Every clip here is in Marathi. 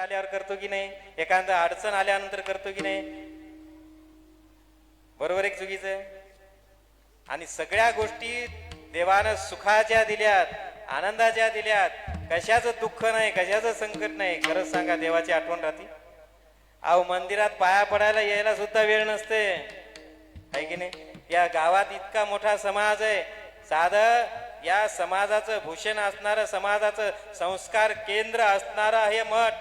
आल्यावर करतो की नाही, एखादा अडचण आल्यानंतर करतो की नाही, बरोबर एक चुकीचं आहे. आणि सगळ्या गोष्टी देवानं सुखाच्या दिल्यात, आनंदाच्या दिल्यात, कशाचं दुःख नाही, कशाचं संकट नाही. खरंच सांगा, देवाची आठवण राहते. अहो मंदिरात पाया पडायला यायला सुद्धा वेळ नसते, आहे की नाही. या गावात इतका मोठा समाज आहे, साधं या समाजाचं भूषण असणारं, समाजाचं संस्कार केंद्र असणारं हे मठ,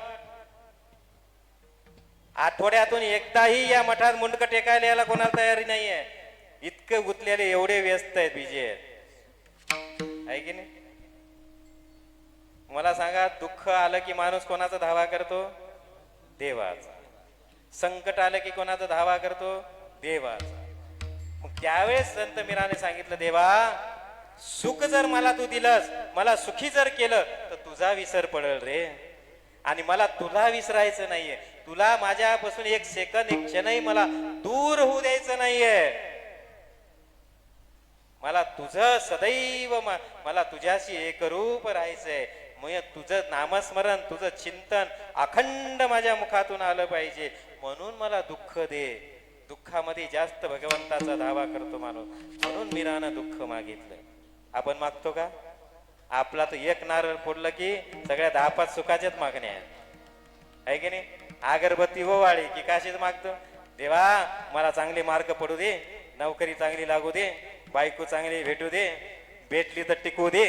आठवड्यातून एकदाही या मठात मुंडकं टेकायला यायला कोणाला तयारी नाहीये. इतके गुंतलेले, एवढे व्यस्त आहेत विजय, आहे की नाही. मला सांगा, दुःख आलं की माणूस कोणाचा धावा करतो? देवाचा. संकट आलं की कोणाचा धावा करतो? देवाचा. मग त्यावेळेस संत मीराने सांगितलं, देवा सुख जर मला तू दिलंस, मला सुखी जर केलं, तर तुझा विसर पडेल रे. आणि मला तुला विसरायचं नाहीये, तुला माझ्यापासून एक सेकंद, एक क्षणही मला दूर होऊ द्यायचं नाहीये. मला तुझं सदैव मला तुझ्याशी एकरूप राहायचंय. मग तुझं नामस्मरण, तुझं चिंतन अखंड माझ्या मुखातून आलं पाहिजे. म्हणून मला दुःख दे. दुःखामध्ये जास्त भगवंताचा धावा करतो माणूस, म्हणून मीरानं दुःख मागितलंय. आपण मागतो का? आपला तर एक नारळ फोडलं की सगळ्या 10-5 सुखाच्याच मागण्या आहेत, आहे की नाही. अगरबत्ती ओवाळी की काशीच मागतो, देवा मला चांगले मार्क पडू दे, नोकरी चांगली लागू दे, बायको चांगली भेटू दे, भेटली तर टिकू दे,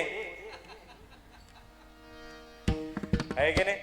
आहे की नाही.